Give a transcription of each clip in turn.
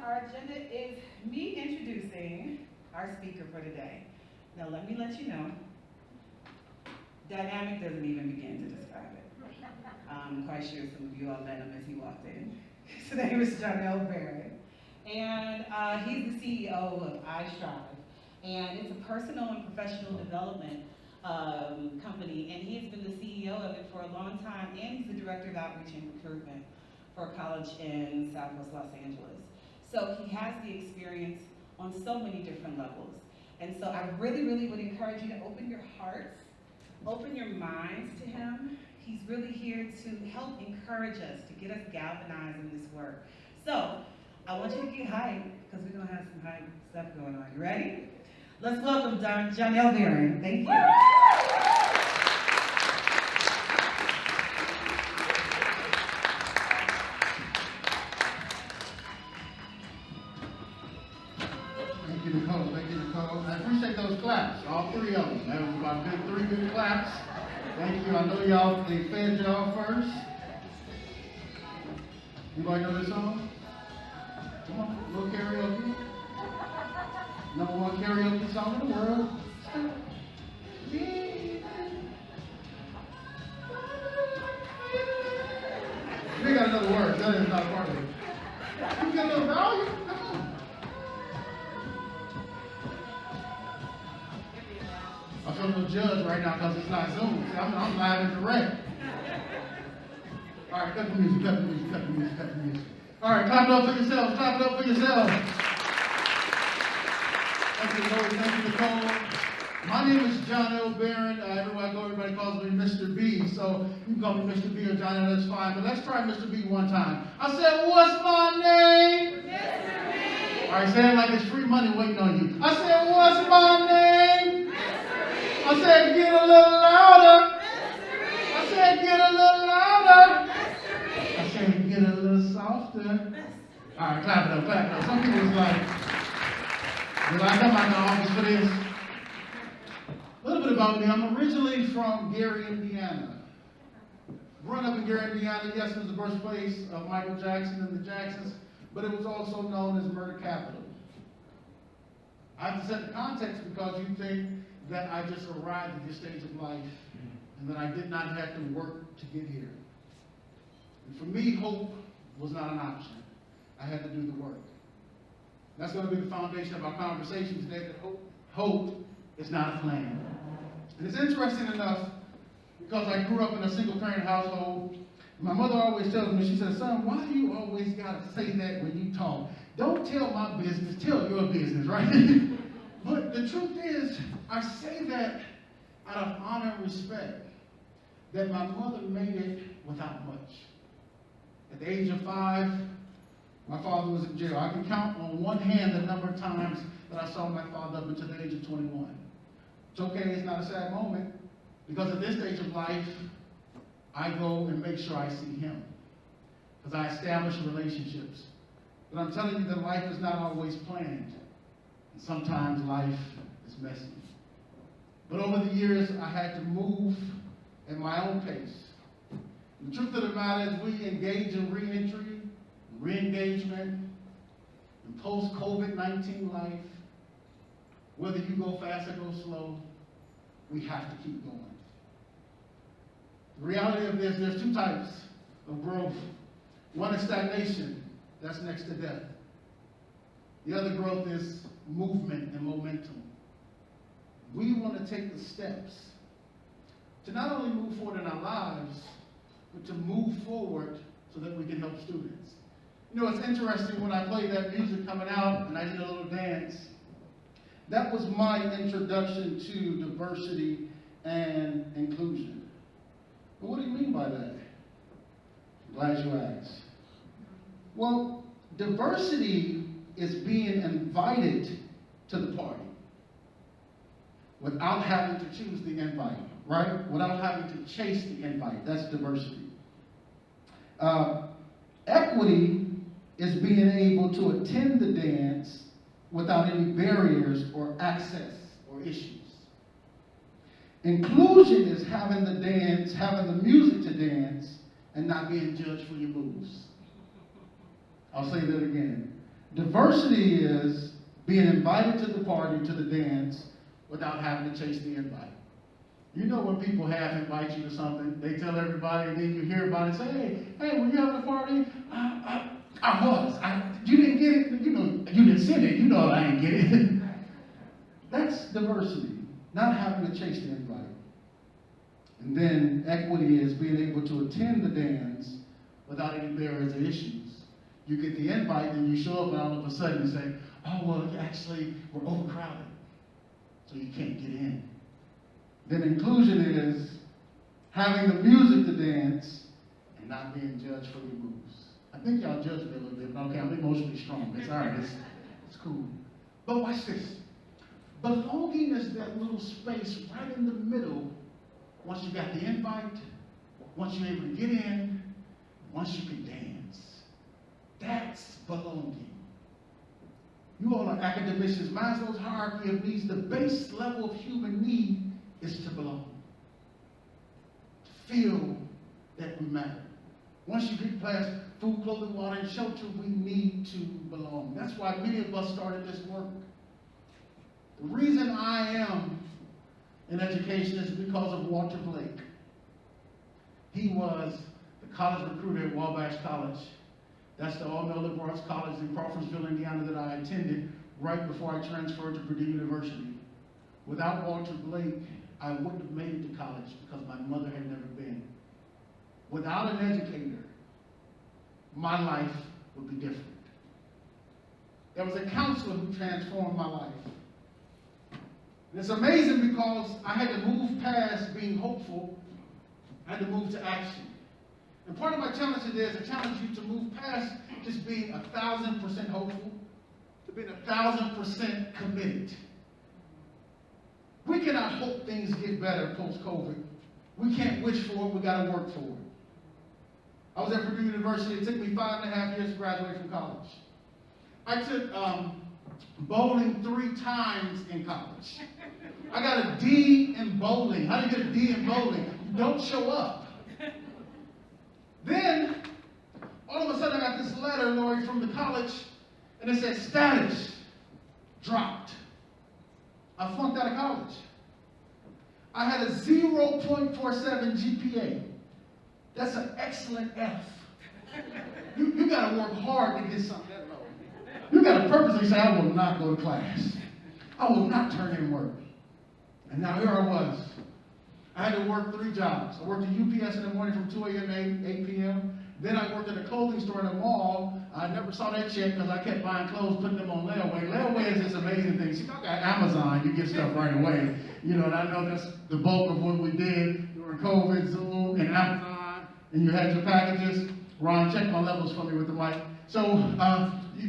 our agenda is me introducing our speaker for today. Now let me let you know, dynamic doesn't even begin to describe it. I'm quite sure some of you all met him as he walked in. His name is Jonell Barrett, and he's the CEO of iStrive, and it's a personal and professional development company, and he's been the CEO of it for a long time, and he's the Director of Outreach and Recruitment for a college in Southwest Los Angeles. So he has the experience on so many different levels. And so I really, really would encourage you to open your hearts, open your minds to him. He's really here to help encourage us, to get us galvanized in this work. So I want you to get hyped, because we're going to have some hype stuff going on. You ready? Let's welcome Jonell Barrett. Thank you. Thank you, Nicole. Thank you, Nicole. I appreciate those claps, all three of them. That was about three good claps. Thank you. I know they fed y'all first. Anybody know this song? Come on, a little karaoke. Number one karaoke song in the world. We got another word. That is not part of it. You get a little value? Come on. I feel no judge right now because it's not Zoom. See, I'm live and direct. All right, cut the music, cut the music, cut the music, cut the music. All right, clap it up for yourselves, clap it up for yourselves. Thank you, Lord, thank you, Nicole. My name is Jonell Barrett. Everywhere I go, everybody calls me Mr. B. So you can call me Mr. B or Jonell, that's fine. But let's try Mr. B one time. I said, what's my name? Mr. B. All right, say it like it's free money waiting on you. I said, what's my name? I said, get a little louder. I said, get a little louder. I said, get a little softer. All right, clap it up, clap it up. Some people was like, did I come out the office for this? A little bit about me. I'm originally from Gary, Indiana. Growing up in Gary, Indiana, yes, it was the birthplace of Michael Jackson and the Jacksons, but it was also known as murder capital. I have to set the context because you think that I just arrived at this stage of life and that I did not have to work to get here. And for me, hope was not an option. I had to do the work. That's going to be the foundation of our conversation today, that hope is not a plan. And it's interesting enough because I grew up in a single-parent household. My mother always tells me, she says, son, why do you always got to say that when you talk? Don't tell my business, tell your business, right? But the truth is, I say that out of honor and respect, that my mother made it without much. At the age of 5, my father was in jail. I can count on one hand the number of times that I saw my father up until the age of 21. It's okay, it's not a sad moment, because at this stage of life, I go and make sure I see him, because I establish relationships. But I'm telling you that life is not always planned. And sometimes life is messy. But over the years, I had to move at my own pace. The truth of the matter is we engage in re-entry, re-engagement, and post-COVID-19 life. Whether you go fast or go slow, we have to keep going. The reality of this, there's two types of growth. One is stagnation. That's next to death. The other growth is movement and momentum. We want to take the steps to not only move forward in our lives, but to move forward so that we can help students. You know, it's interesting when I play that music coming out and I did a little dance. That was my introduction to diversity and inclusion. But what do you mean by that? I'm glad you asked. Well, diversity is being invited to the party without having to choose the invite, right? Without having to chase the invite. That's diversity. Equity is being able to attend the dance without any barriers or access or issues. Inclusion is having the dance, having the music to dance, and not being judged for your moves. I'll say that again. Diversity is being invited to the party, to the dance, without having to chase the invite. You know when people half invite you to something, they tell everybody, and then you hear about it and say, hey, were you having a party? I was. You didn't get it? You know, you didn't send it. You know I didn't get it. That's diversity, not having to chase the invite. And then equity is being able to attend the dance without any barriers or issues. You get the invite, and you show up, and all of a sudden you say, oh, well, actually, we're overcrowded, so you can't get in. Then inclusion is having the music to dance and not being judged for your moves. I think y'all judge me a little bit, but okay, I'm emotionally strong. It's all right, it's cool. But watch this. Belonging is that little space right in the middle. Once you got the invite, once you're able to get in, once you can dance. That's belonging. You all are academicians. Maslow's hierarchy of needs, the base level of human need is to belong. To feel that we matter. Once you get past food, clothing, water, and shelter, we need to belong. That's why many of us started this work. The reason I am in education is because of Walter Blake. He was the college recruiter at Wabash College. That's the all-male liberal arts college in Crawfordsville, Indiana that I attended right before I transferred to Purdue University. Without Walter Blake, I wouldn't have made it to college because my mother had never been. Without an educator, my life would be different. There was a counselor who transformed my life. And it's amazing because I had to move past being hopeful. I had to move to action. And part of my challenge today is I challenge you to move past just being 1,000% hopeful to being 1,000% committed. We cannot hope things get better post-COVID. We can't wish for it, we got to work for it. I was at Purdue University. It took me 5.5 years to graduate from college. I took bowling 3 times in college. I got a D in bowling. How do you get a D in bowling? You don't show up. Then, all of a sudden, I got this letter, Lori, from the college, and it said, status dropped. I flunked out of college. I had a 0.47 GPA. That's an excellent F. You got to work hard to get something that low. You got to purposely say, I will not go to class. I will not turn in work. And now here I was. I had to work 3 jobs. I worked at UPS in the morning from 2 a.m. to 8 p.m. Then I worked at a clothing store in the mall. I never saw that check because I kept buying clothes, putting them on layaway. Layaway is this amazing thing. See, I got Amazon, you get stuff right away. You know, and I know that's the bulk of what we did during COVID, Zoom, and Amazon. And you had your packages. Ron, check my levels for me with the mic. So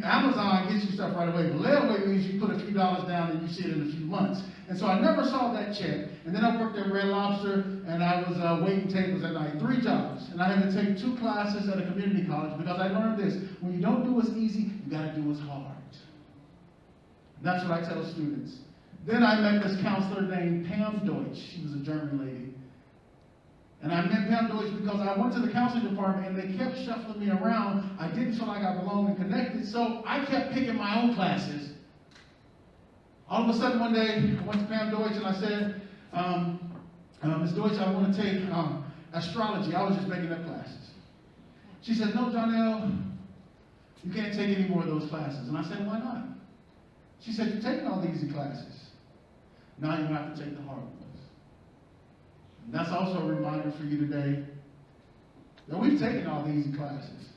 Amazon gets you stuff right away. But layaway means you put a few dollars down and you see it in a few months. And so I never saw that check. And then I worked at Red Lobster, and I was waiting tables at night. 3 jobs. And I had to take 2 classes at a community college because I learned this. When you don't do what's easy, you got to do what's hard. And that's what I tell students. Then I met this counselor named Pam Deutsch. She was a German lady. And I met Pam Deutsch because I went to the counseling department, and they kept shuffling me around. I didn't feel like I belonged and connected, so I kept picking my own classes. All of a sudden, one day, I went to Pam Deutsch, and I said, Ms. Deutsch, I want to take astrology. I was just making up classes. She said, no, Jonell, you can't take any more of those classes. And I said, why not? She said, you're taking all the easy classes. Now you have to take the hard ones. And that's also a reminder for you today that we've taken all the easy classes.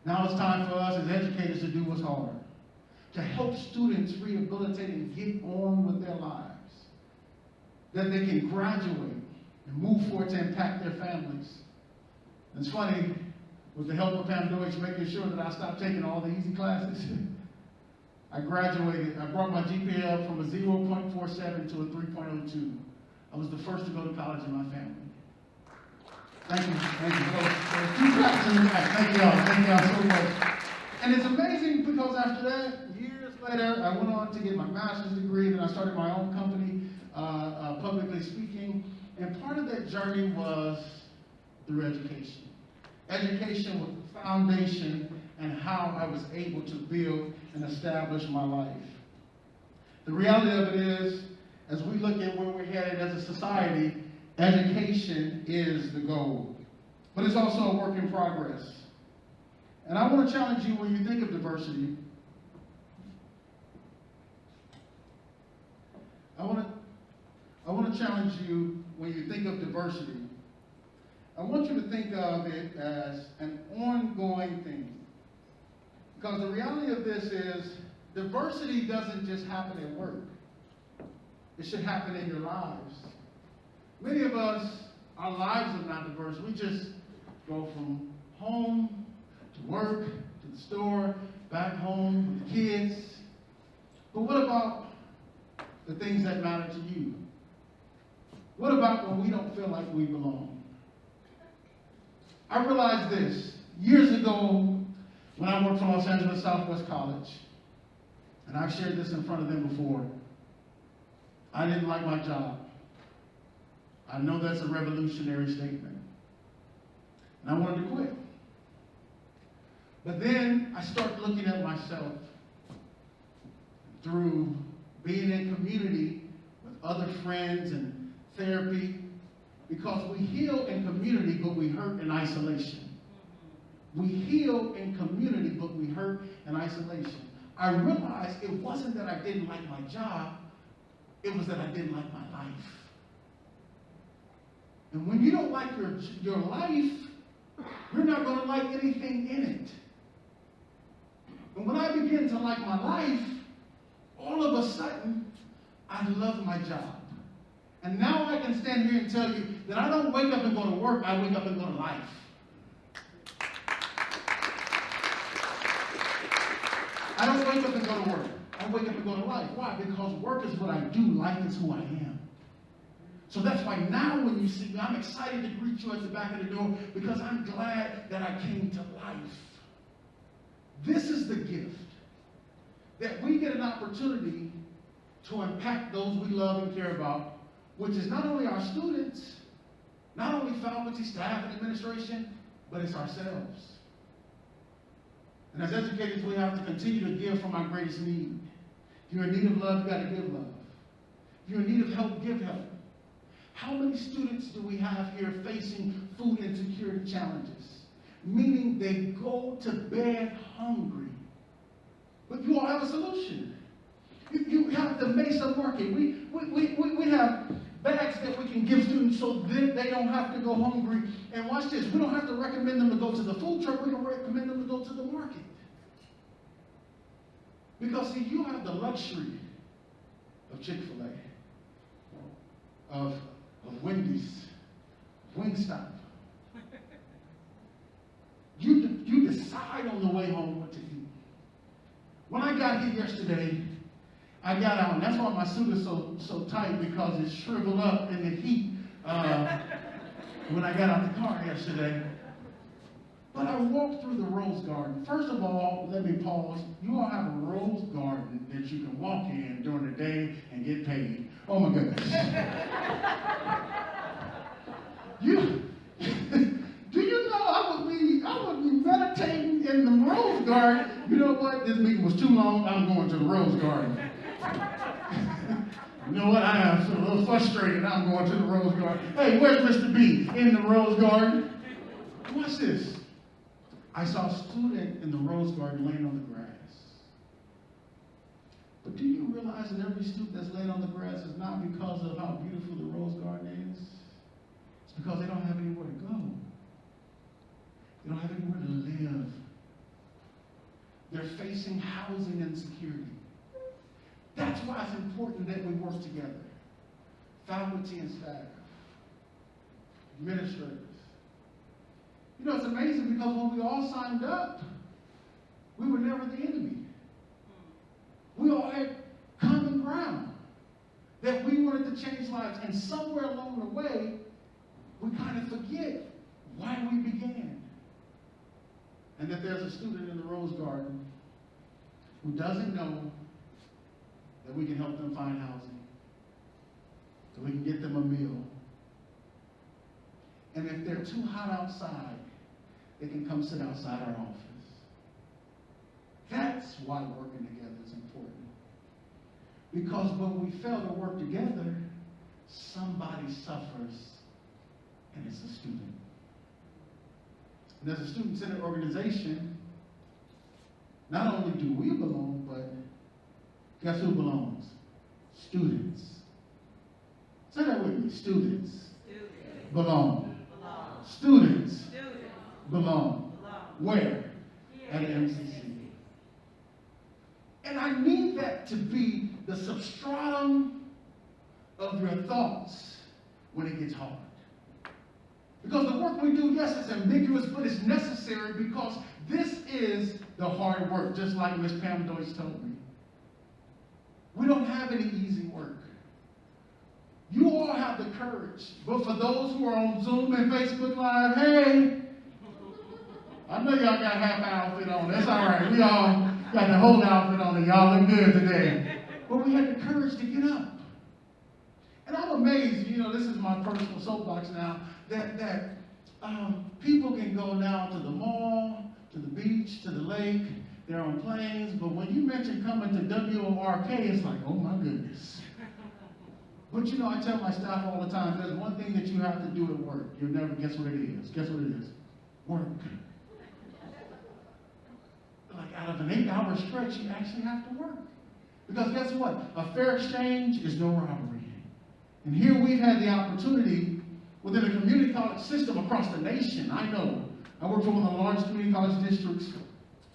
Now it's time for us as educators to do what's hard, to help students rehabilitate and get on with their lives, that they can graduate and move forward to impact their families. It's funny, with the help of Pam Deutsch making sure that I stopped taking all the easy classes, I graduated. I brought my GPA up from a 0.47 to a 3.02. I was the first to go to college in my family. Thank you. Thank you. So 2 claps in the back. Thank y'all. Thank y'all so much. And it's amazing because after that, years later, I went on to get my master's degree, and I started my own company, publicly speaking. And part of that journey was through education. Education was the foundation and how how I was able to build and establish my life. The reality of it is, as we look at where we're headed as a society, education is the goal. But it's also a work in progress. And I want to challenge you when you think of diversity. I want to challenge you when you think of diversity. I want you to think of it as an ongoing thing. Because the reality of this is, diversity doesn't just happen at work. It should happen in your lives. Many of us, our lives are not diverse. We just go from home to work, to the store, back home with the kids. But what about the things that matter to you? What about when we don't feel like we belong? I realized this years ago when I worked for Los Angeles Southwest College, and I've shared this in front of them before. I didn't like my job. I know that's a revolutionary statement. And I wanted to quit. But then I started looking at myself through being in community with other friends and therapy, because we heal in community, but we hurt in isolation. We heal in community, but we hurt in isolation. I realized it wasn't that I didn't like my job, it was that I didn't like my life. And when you don't like your life, you're not going to like anything in it. And when I begin to like my life, all of a sudden, I love my job. And now I can stand here and tell you that I don't wake up and go to work, I wake up and go to life. I don't wake up and go to work. I wake up and go to life. Why? Because work is what I do. Life is who I am. So that's why now when you see me, I'm excited to greet you at the back of the door, because I'm glad that I came to life. This is the gift, that we get an opportunity to impact those we love and care about, which is not only our students, not only faculty, staff, and administration, but it's ourselves. And as educators, we have to continue to give from our greatest need. If you're in need of love, you got to give love. If you're in need of help, give help. How many students do we have here facing food insecurity challenges? Meaning they go to bed hungry. But you all have a solution. You have the Mesa Market. We have bags that we can give students so that they don't have to go hungry. And watch this. We don't have to recommend them to go to the food truck. We can recommend them to go to the market. Because, see, you have the luxury of Chick-fil-A, of Wendy's, Wingstop. You decide on the way home what to eat. When I got here yesterday, I got out, and that's why my suit is so tight, because it shriveled up in the heat when I got out the car yesterday. But I walked through the rose garden. First of all, let me pause. You all have a rose garden that you can walk in during the day and get paid. Oh my goodness. Do you know I would be meditating in the rose garden. You know what? This meeting was too long. I'm going to the rose garden. You know what? I am a little frustrated. I'm going to the rose garden. Hey, where's Mr. B? In the rose garden. Watch this. I saw a student in the rose garden laying on the grass. But do you realize that every student that's laying on the grass is not because of how beautiful the rose garden is? It's because they don't have anywhere to go. They don't have anywhere to live. They're facing housing insecurity. That's why it's important that we work together. Faculty and staff, administrators. You know, it's amazing, because when we all signed up, we were never the enemy. We all had common ground, that we wanted to change lives. And somewhere along the way, we kind of forget why we began. And that there's a student in the rose garden who doesn't know that we can help them find housing, that we can get them a meal. And if they're too hot outside, they can come sit outside our office. why working together is important. Because when we fail to work together, somebody suffers, and it's a student. And as a student-centered organization, not only do we belong, but guess who belongs? Students. Say that with me. Students. Belong. Students. Belong. Where? At MCC. And I need that to be the substratum of your thoughts when it gets hard. Because the work we do, yes, it's ambiguous, but it's necessary because this is the hard work, just like Miss Pam Deutsch told me. We don't have any easy work. You all have the courage, but for those who are on Zoom and Facebook Live, hey, I know y'all got half outfit on. That's all right. We all got the whole outfit on, and y'all look good today. But we had the courage to get up. And I'm amazed, this is my personal soapbox now, that people can go now to the mall, to the beach, to the lake, they're on planes, but when you mention coming to WORK, it's like, oh my goodness. But I tell my staff all the time, there's one thing that you have to do at work. You'll never guess what it is. Guess what it is? Work. Like out of an 8-hour stretch, you actually have to work. Because guess what? A fair exchange is no robbery. And here we've had the opportunity within a community college system across the nation. I know. I work for one of the largest community college districts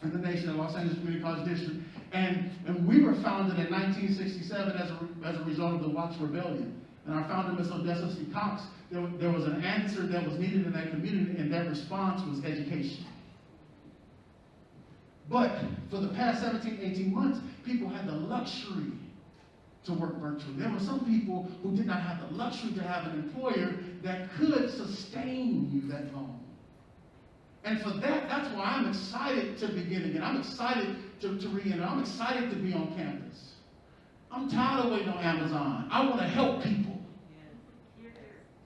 in the nation, the Los Angeles Community College District. And we were founded in 1967 as a result of the Watts Rebellion. And our founder, Ms. Odessa C. Cox, there was an answer that was needed in that community, and that response was education. But for the past 17, 18 months, people had the luxury to work virtually. There were some people who did not have the luxury to have an employer that could sustain you that long. And for that, that's why I'm excited to begin again. I'm excited to re-enter. I'm excited to be on campus. I'm tired of waiting on Amazon. I want to help people.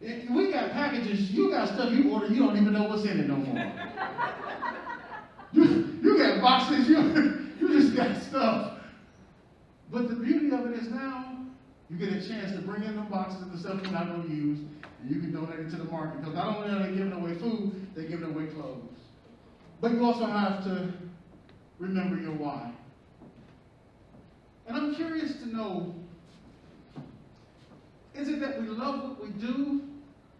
We got packages, you got stuff you order, you don't even know what's in it no more. You got boxes, you just got stuff. But the beauty of it is now, you get a chance to bring in them boxes and the stuff you're not going to use, and you can donate it to the market. Because not only are they giving away food, they're giving away clothes. But you also have to remember your why. And I'm curious to know, is it that we love what we do,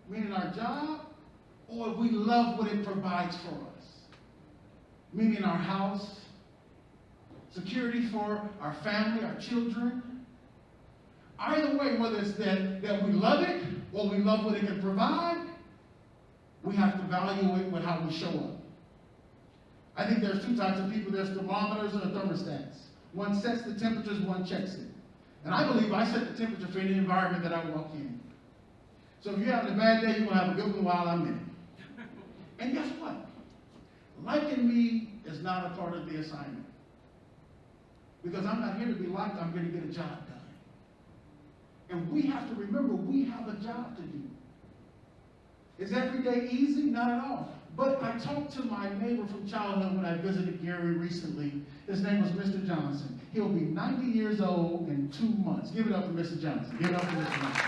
meaning our job, or we love what it provides for us, meaning our house, security for our family, our children? Either way, whether it's that we love it or we love what it can provide, we have to evaluate with how we show up. I think there's two types of people. There's thermometers and thermostats. One sets the temperatures, one checks it. And I believe I set the temperature for any environment that I walk in. So if you're having a bad day, you're going to have a good one while I'm in it. And guess what? Liking me is not a part of the assignment. Because I'm not here to be liked, I'm here to get a job done. And we have to remember we have a job to do. Is every day easy? Not at all. But I talked to my neighbor from childhood when I visited Gary recently. His name was Mr. Johnson. He'll be 90 years old in 2 months. Give it up for Mr. Johnson. Give it up for Mr. Johnson.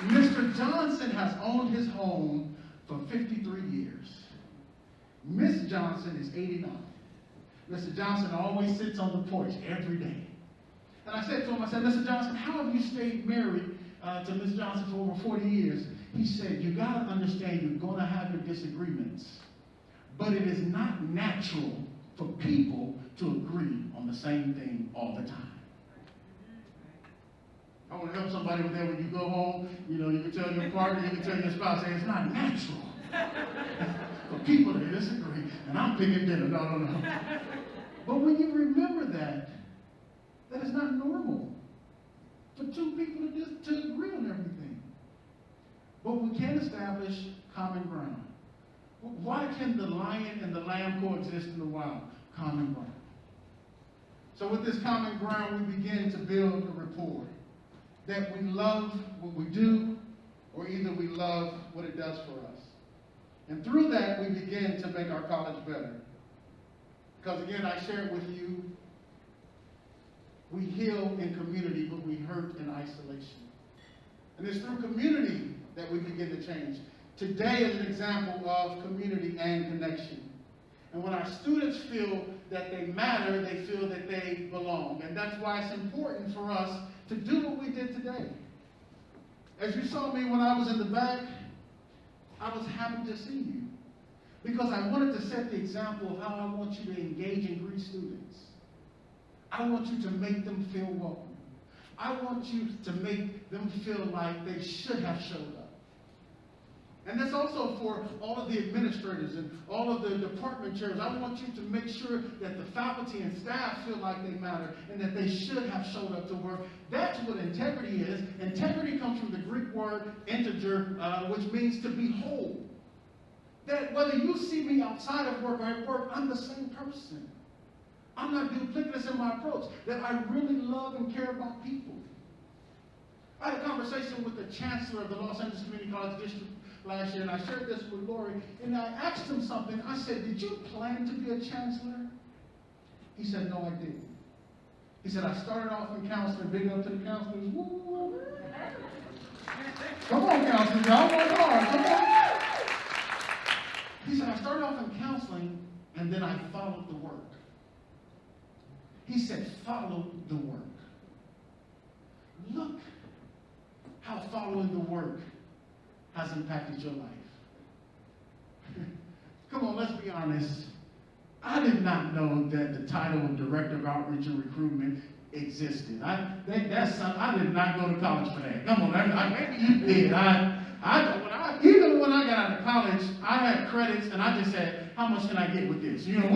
Mr. Johnson has owned his home for 53 years. Miss Johnson is 89. Mr. Johnson always sits on the porch every day. And I said to him, Mr. Johnson, how have you stayed married to Miss Johnson for over 40 years? He said, you got to understand you're going to have your disagreements, but it is not natural for people to agree on the same thing all the time. I want to help somebody with that when you go home. You can tell your partner, you can tell your spouse, hey, it's not natural for people to disagree, and I'm picking dinner. No. But when you remember that is not normal for two people to agree on everything. But we can establish common ground. Why can the lion and the lamb coexist in the wild? Common ground. So with this common ground, we begin to build a rapport that we love what we do, or either we love what it does for us. And through that, we begin to make our college better. Because again, I shared with you, we heal in community, but we hurt in isolation. And it's through community that we begin to change. Today is an example of community and connection. And when our students feel that they matter, they feel that they belong. And that's why it's important for us to do what we did today. As you saw me when I was in the back, I was happy to see you. Because I wanted to set the example of how I want you to engage and greet students. I want you to make them feel welcome. I want you to make them feel like they should have showed up. And that's also for all of the administrators and all of the department chairs. I want you to make sure that the faculty and staff feel like they matter and that they should have showed up to work. That's what integrity is. Integrity comes from the Greek word integer, which means to be whole. That whether you see me outside of work or at work, I'm the same person. I'm not duplicitous in my approach. That I really love and care about people. I had a conversation with the chancellor of the Los Angeles Community College District last year, and I shared this with Lori, and I asked him something. I said, did you plan to be a chancellor? He said, no, I didn't. He said, I started off in counseling, big up to the counselors. Woo! Come on, counselors, y'all work hard, come on. He said, I started off in counseling, and then I followed the work. He said, follow the work. Look how following the work has impacted your life. Come on, let's be honest. I did not know that the title of Director of Outreach and Recruitment existed. I did not go to college for that. Come on, maybe you did. Even when I got out of college, I had credits, and I just said, how much can I get with this? You know,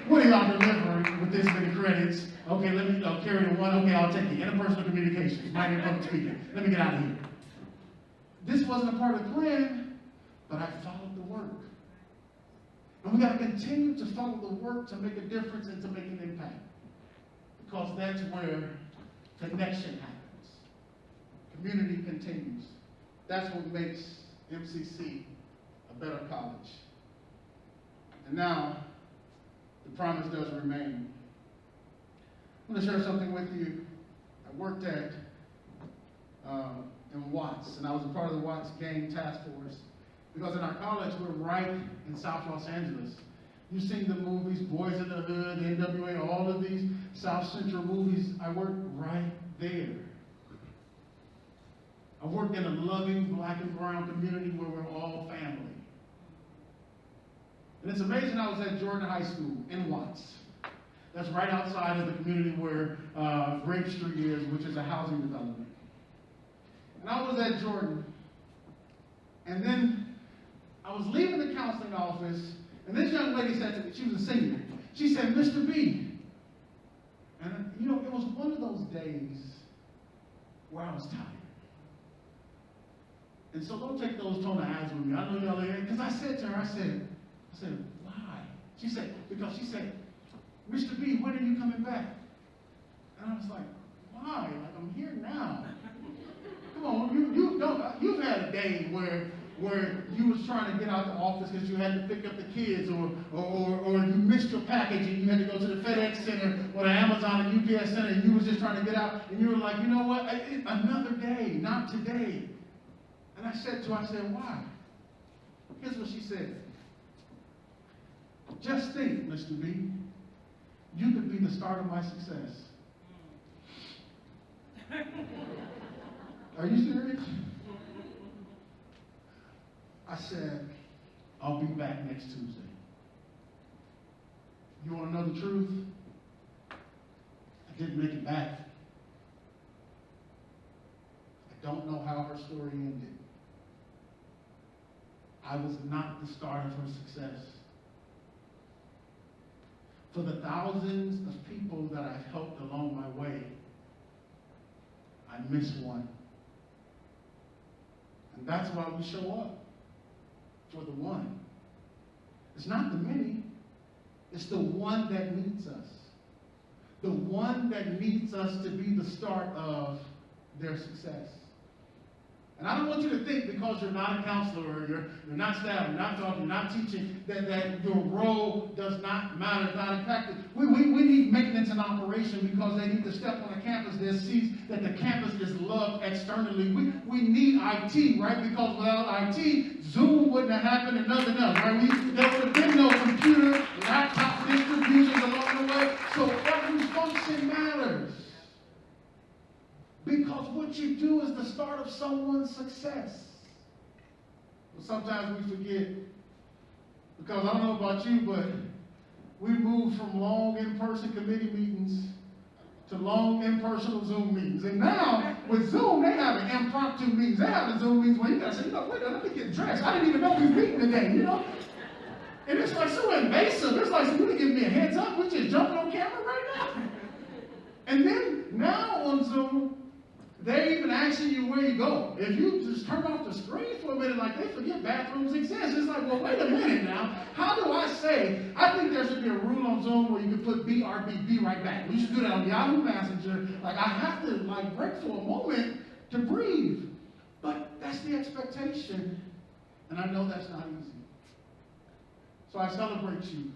what are y'all delivering with this many credits? Okay, let me carry the one. Okay, I'll take it. Interpersonal communications, mighty public speaking. Let me get out of here. This wasn't a part of the plan, but I followed the work. And we got to continue to follow the work to make a difference and to make an impact. Because that's where connection happens. Community continues. That's what makes MCC a better college. And now, the promise does remain. I'm going to share something with you. I worked at in Watts, and I was a part of the Watts Gang Task Force. Because in our college, we're right in South Los Angeles. You've seen the movies, Boys in the Hood, NWA, all of these South Central movies. I worked right there. I worked in a loving black and brown community where we're all family. And it's amazing, I was at Jordan High School in Watts. That's right outside of the community where Grape Street is, which is a housing development. And I was at Jordan. And then I was leaving the counseling office, and this young lady said to me, she was a senior. She said, Mr. B. And you know, it was one of those days where I was tired. And so don't take those tone of eyes with me. I know y'all are, because I said to her, I said, why? She said, because she said, Mr. B, when are you coming back? And I was like, why? Like, I'm here now. Come on, you've had a day where you was trying to get out the office because you had to pick up the kids, or you missed your package and you had to go to the FedEx Center or the Amazon and UPS Center, and you was just trying to get out, and you were like, you know what, another day, not today. And I said to her, why? Here's what she said. Just think, Mr. B, you could be the start of my success. Are you serious? I said, I'll be back next Tuesday. You want to know the truth? I didn't make it back. I don't know how her story ended. I was not the start of her success. For the thousands of people that I've helped along my way, I missed one. And that's why we show up. For the one. It's not the many. It's the one that needs us. The one that needs us to be the start of their success. And I don't want you to think because you're not a counselor, or you're not staff, you're not talking, you're not teaching, that your role does not matter, is not impacted. We need maintenance and operation because they need to step on the campus that sees that the campus is loved externally. We need IT, right? Because without IT, Zoom wouldn't have happened and nothing else, right? There would have been no computer, laptop distributions along the way. So every function matters. Because what you do is the start of someone's success. But sometimes we forget. Because I don't know about you, but we moved from long in-person committee meetings to long in-person Zoom meetings. And now, with Zoom, they have an impromptu meetings. They have a Zoom meetings where you got to say, wait, let me get dressed. I didn't even know we were meeting today, And it's like so invasive. It's like, you give me a heads up. We're just jumping on camera right now. And then, now on Zoom, they're even asking you where you go. If you just turn off the screen for a minute, like they forget bathrooms exist. It's like, well, wait a minute now. How do I say? I think there should be a rule on Zoom where you can put BRBB right back. We should do that on Yahoo Messenger. Like I have to break for a moment to breathe. But that's the expectation, and I know that's not easy. So I celebrate you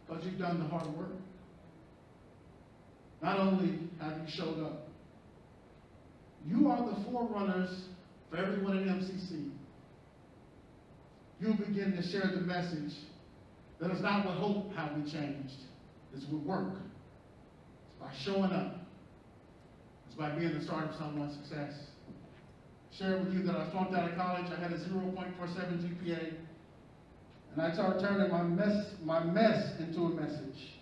because you've done the hard work. Not only have you showed up, you are the forerunners for everyone at MCC. You'll begin to share the message that it's not with hope how we changed. It's with work. It's by showing up. It's by being the start of someone's success. Share with you that I flunked out of college. I had a 0.47 GPA. And I started turning my mess into a message.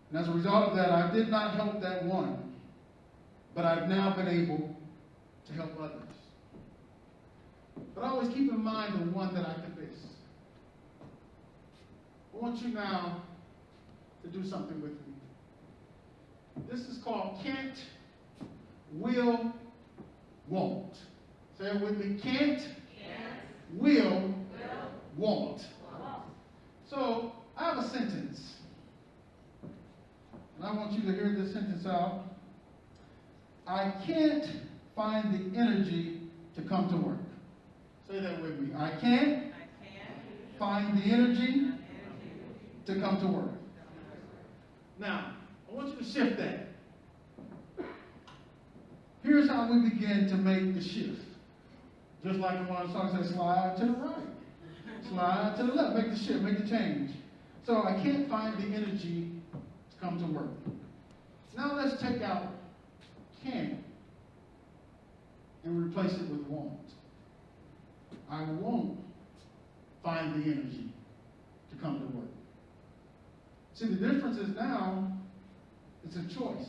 And as a result of that, I did not help that one. But I've now been able to help others. But always keep in mind the one that I can miss. I want you now to do something with me. This is called can't, will, won't. Say it with me. Can't, will, won't. So I have a sentence. And I want you to hear this sentence out. I can't find the energy to come to work. Say that with me. I can't find the energy to come to work. Now, I want you to shift that. Here's how we begin to make the shift. Just like in one of the songs says, slide to the right, slide to the left, make the shift, make the change. So I can't find the energy to come to work. Now let's take out can and replace it with won't. I won't find the energy to come to work. See, the difference is now it's a choice.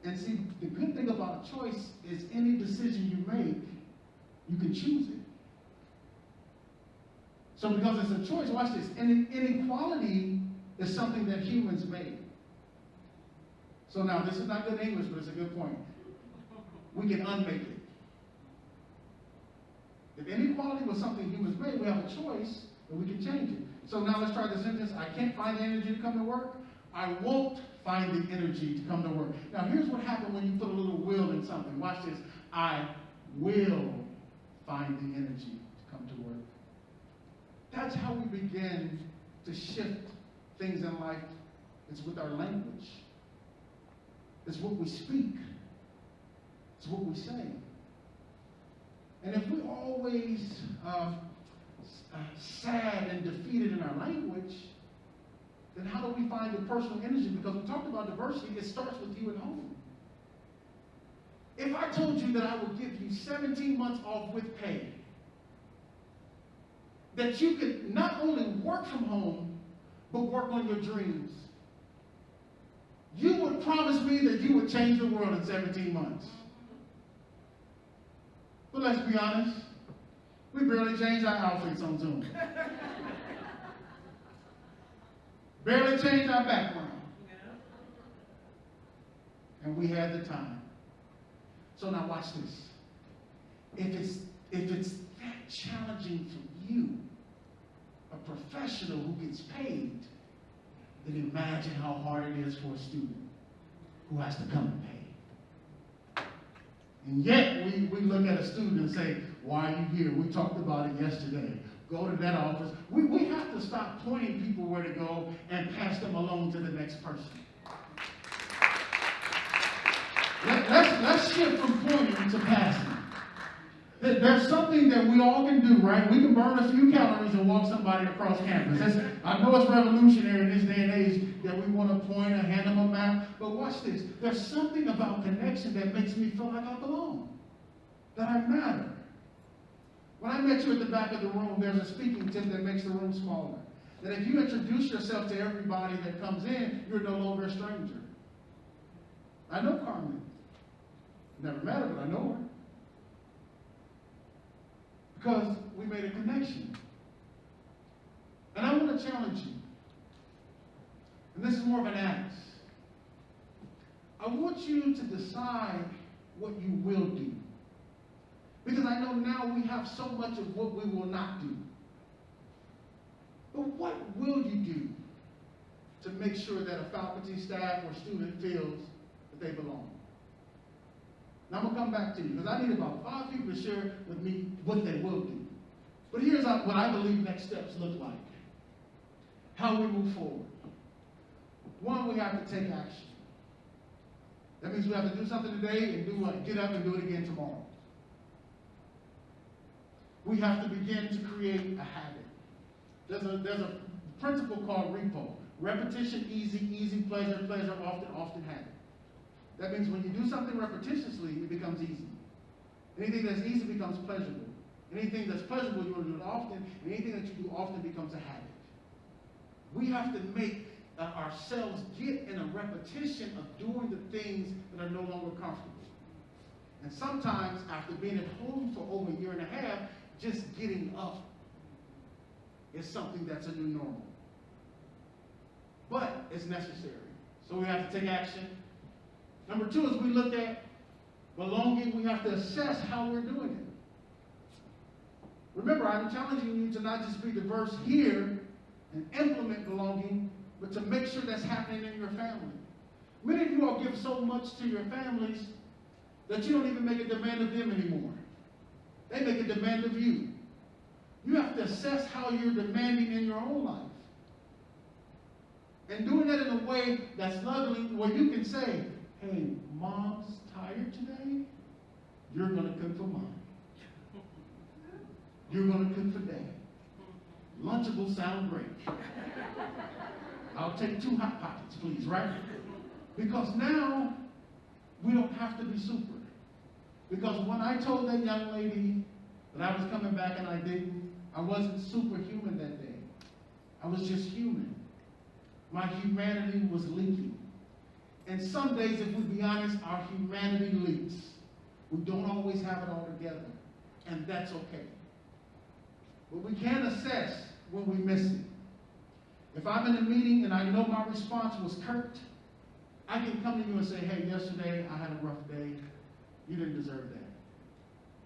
And see, the good thing about a choice is any decision you make, you can choose it. So because it's a choice, watch this, inequality is something that humans made. So now, this is not good English, but it's a good point. We can unmake it. If inequality was something humans made, we have a choice, and we can change it. So now let's try the sentence. I can't find the energy to come to work. I won't find the energy to come to work. Now, here's what happens when you put a little will in something. Watch this. I will find the energy to come to work. That's how we begin to shift things in life. It's with our language. It's what we speak. It's what we say. And if we're always sad and defeated in our language, then how do we find the personal energy? Because we talked about diversity, it starts with you at home. If I told you that I would give you 17 months off with pay, that you could not only work from home, but work on your dreams, you would promise me that you would change the world in 17 months. But let's be honest, we barely changed our outfits on Zoom. Barely changed our background. And we had the time. So now watch this. If it's that challenging for you, a professional who gets paid, then imagine how hard it is for a student who has to come and pay. And yet we look at a student and say, why are you here? We talked about it yesterday. Go to that office. We have to stop stop pointing people where to go and pass them along to the next person. Let's shift from pointing to passing. There's something that we all can do, right? We can burn a few calories and walk somebody across campus. I know it's revolutionary in this day and age that we want to point and hand them a map, but watch this. There's something about connection that makes me feel like I belong, that I matter. When I met you at the back of the room, there's a speaking tip that makes the room smaller. That if you introduce yourself to everybody that comes in, you're no longer a stranger. I know Carmen. Never met her, but I know her. Because we made a connection. And I want to challenge you. And this is more of an ask. I want you to decide what you will do. Because I know now we have so much of what we will not do. But what will you do to make sure that a faculty, staff, or student feels that they belong? Now I'm going to come back to you because I need about 5 people to share with me what they will do. But here's what I believe next steps look like. How we move forward. One, we have to take action. That means we have to do something today and get up and do it again tomorrow. We have to begin to create a habit. There's a principle called repo. Repetition, easy, pleasure, often, habit. That means when you do something repetitiously, it becomes easy. Anything that's easy becomes pleasurable. Anything that's pleasurable, you want to do it often. And anything that you do often becomes a habit. We have to make ourselves get in a repetition of doing the things that are no longer comfortable. And sometimes, after being at home for over a year and a half, just getting up is something that's a new normal. But it's necessary. So we have to take action. Number 2 is we look at belonging. We have to assess how we're doing it. Remember, I'm challenging you to not just be diverse here and implement belonging, but to make sure that's happening in your family. Many of you all give so much to your families that you don't even make a demand of them anymore. They make a demand of you. You have to assess how you're demanding in your own life. And doing that in a way that's loving, where you can say, hey, mom's tired today. You're going to cook for mom. You're going to cook for dad. Lunchables sound great. I'll take 2 Hot Pockets, please, right? Because now we don't have to be super. Because when I told that young lady that I was coming back and I didn't, I wasn't superhuman that day. I was just human. My humanity was leaking. And some days, if we be honest, our humanity leaks. We don't always have it all together. And that's okay. But we can assess when we miss it. If I'm in a meeting and I know my response was curt, I can come to you and say, hey, yesterday I had a rough day. You didn't deserve that.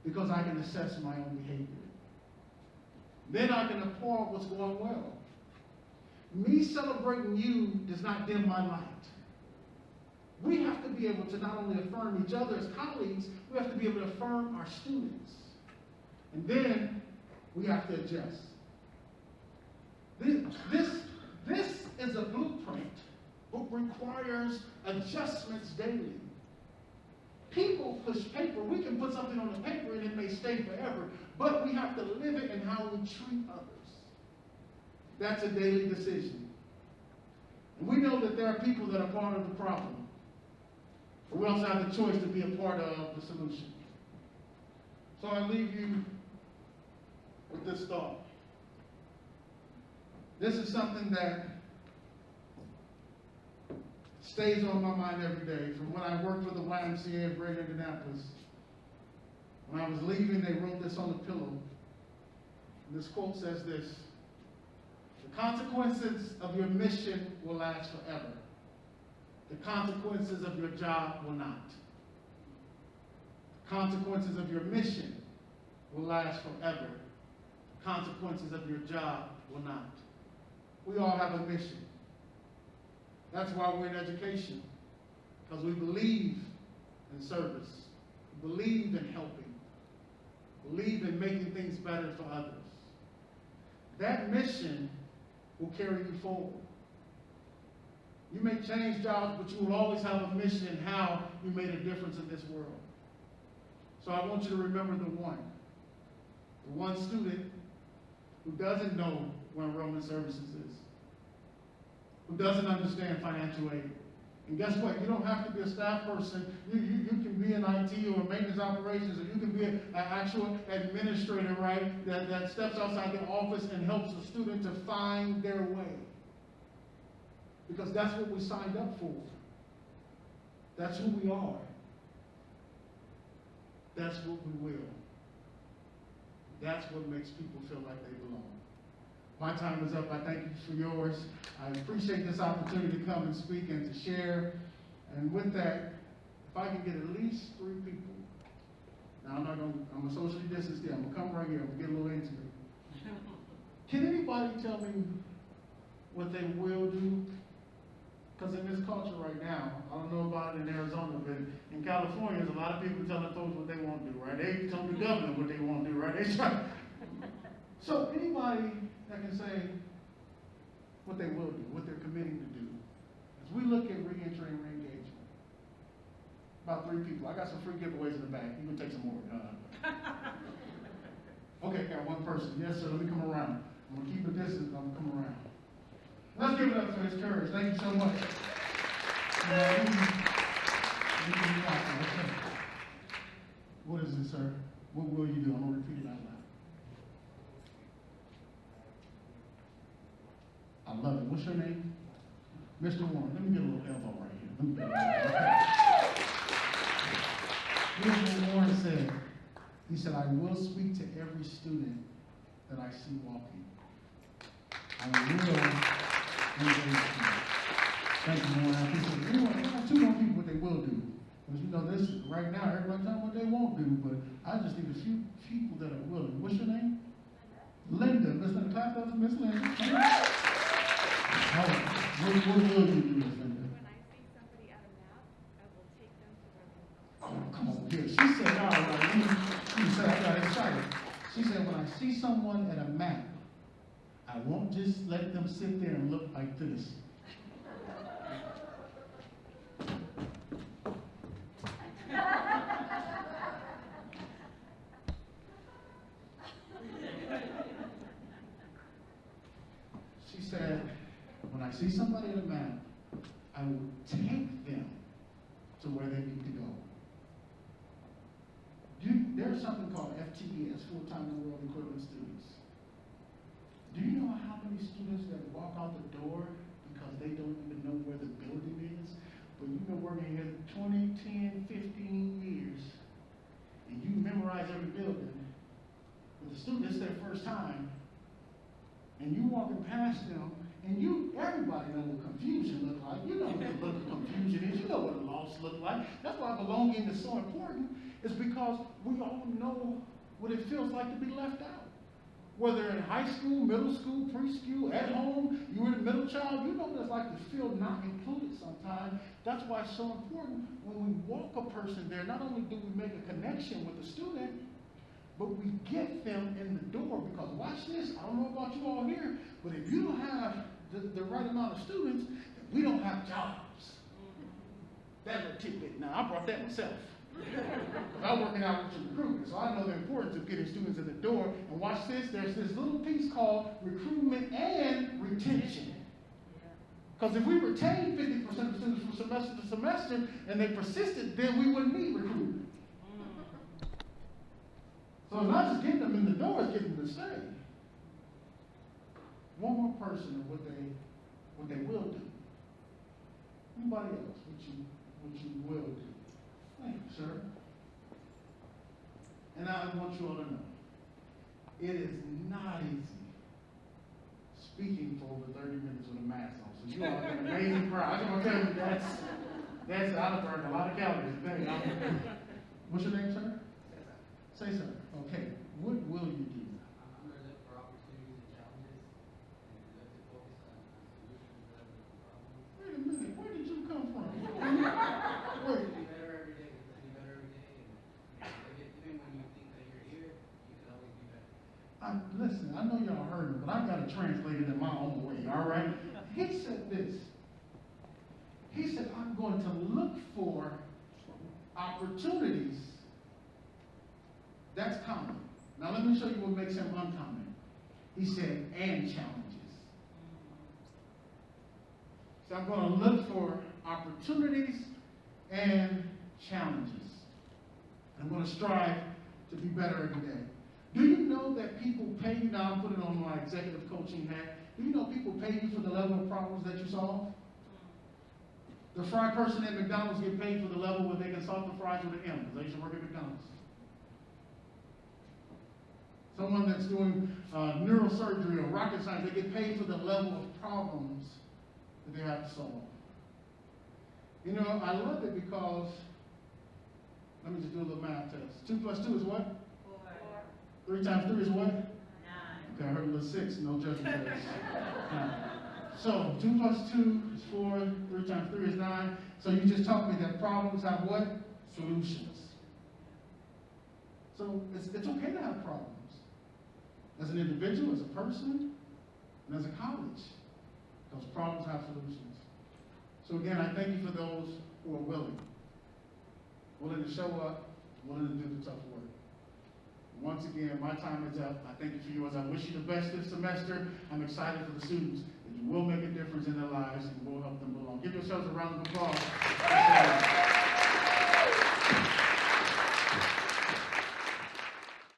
Because I can assess my own behavior. Then I can applaud what's going well. Me celebrating you does not dim my light. We have to be able to not only affirm each other as colleagues, we have to be able to affirm our students. And then we have to adjust. This is a blueprint, but requires adjustments daily. People push paper. We can put something on the paper and it may stay forever, but we have to live it in how we treat others. That's a daily decision. And we know that there are people that are part of the problem. But we also have the choice to be a part of the solution. So I leave you with this thought. This is something that stays on my mind every day. From when I worked for the YMCA of Greater Indianapolis, when I was leaving, they wrote this on the pillow. And this quote says this: the consequences of your mission will last forever. The consequences of your job will not. The consequences of your mission will last forever. The consequences of your job will not. We all have a mission. That's why we're in education, because we believe in service, we believe in helping, believe in making things better for others. That mission will carry you forward. You may change jobs, but you will always have a mission in how you made a difference in this world. So I want you to remember the one student who doesn't know what enrollment services is, who doesn't understand financial aid. And guess what? You don't have to be a staff person. You can be in IT or maintenance operations, or you can be an actual administrator, right, that steps outside the office and helps the student to find their way. Because that's what we signed up for. That's who we are. That's what we will. That's what makes people feel like they belong. My time is up. I thank you for yours. I appreciate this opportunity to come and speak and to share. And with that, if I can get at least 3 people. Now, I'm a socially distanced here. I'm going to come right here. I'm going to get a little into it. Can anybody tell me what they will do? Because in this culture right now, I don't know about it in Arizona, but in California, there's a lot of people telling folks what they won't do, right? They tell the governor what they won't do, right? They try. So anybody that can say what they will do, what they're committing to do, as we look at re-entry and re-engagement, about 3 people. I got some free giveaways in the back. You can take some more. Okay, got 1 person. Yes, sir. Let me come around. I'm gonna keep a distance. I'm gonna come around. Let's give it up for his courage. Thank you so much. What is it, sir? What will you do? I'm going to repeat it out loud. I love it. What's your name? Mr. Warren. Let me get a little elbow right here. Let me get a little elbow. Mr. Warren said, he said, I will speak to every student that I see walking. I will. Thank you, Warren. I appreciate it. Anyway, I have 2 more people what they will do. Because you know this right now, everybody's talking what they won't do, but I just need a few people that are willing. What's your name? Linda. Miss Linda. Clap up for Miss Linda. Oh, what will you do, Miss Linda? When I see somebody at a map, I will take them to where they are. Oh, come on here. She said, all right. She said, I got excited. She said, when I see someone at a map, I won't just let them sit there and look like this. She said, when I see somebody at a map, I will take them to where they need to go. There's something called FTEs, full-time enrolled equivalent students. Do you know how many students that walk out the door because they don't even know where the building is? But you've been working here 20, 10, 15 years, and you memorize every building. But the student, it's their first time, and you walking past them, and everybody knows what confusion looks like. You know what the look of confusion is. You know what a loss looks like. That's why belonging is so important. It's because we all know what it feels like to be left out. Whether in high school, middle school, preschool, at home, you were the middle child, you know what it's like to feel not included sometimes. That's why it's so important when we walk a person there, not only do we make a connection with the student, but we get them in the door. Because watch this, I don't know about you all here, but if you don't have the right amount of students, then we don't have jobs. That little tidbit. Now, I brought that myself. Because I'm working out with your recruitment, so I know the importance of getting students in the door. And watch this, there's this little piece called recruitment and retention. Because if we retain 50% of students from semester to semester and they persisted, then we wouldn't need recruitment. So it's not just getting them in the door, it's getting them to stay. One more person of what they will do. Anybody else, what you will do. Thank you, sir. And I want you all to know, it is not easy speaking for over 30 minutes with a mask on. So you all have an amazing crowd. I just want to tell you that's I've burned a lot of calories today. What's your name, sir? Say sir. Okay. What will you do? I'm going to look for opportunities and challenges and look to focus on solutions rather than problems. Wait a minute. Where did you come from? Be better every day, be better every day, and even when you think that you're here, you can always be better. Listen, I know y'all heard me, but I got to translate it in my own way, all said this. He said, I'm going to look for opportunities. That's common. Now let me show you what makes him uncommon. He said, and challenges. So I'm going to look for opportunities and challenges. I'm going to strive to be better every day. Do you know that people pay you, now I'm putting on my executive coaching hat, do you know people pay you for the level of problems that you solve? The fry person at McDonald's get paid for the level where they can solve the fries with an M, because I used to work at McDonald's. Someone that's doing neurosurgery or rocket science, they get paid for the level of problems that they have to solve. You know, I love it because, let me just do a little math test. 2 plus 2 is what? 4. 3 times 3 is what? 9. Okay, I heard a little 6, no judgment there. So 2 plus 2 is 4, 3 times 3 is 9. So you just taught me that problems have what? Solutions. So it's okay to have problems. As an individual, as a person, and as a college. Those problems have solutions. So again, I thank you for those who are willing to show up, willing to do the tough work. Once again, my time is up. I thank you for yours. I wish you the best this semester. I'm excited for the students that you will make a difference in their lives and will help them belong. Give yourselves a round of applause.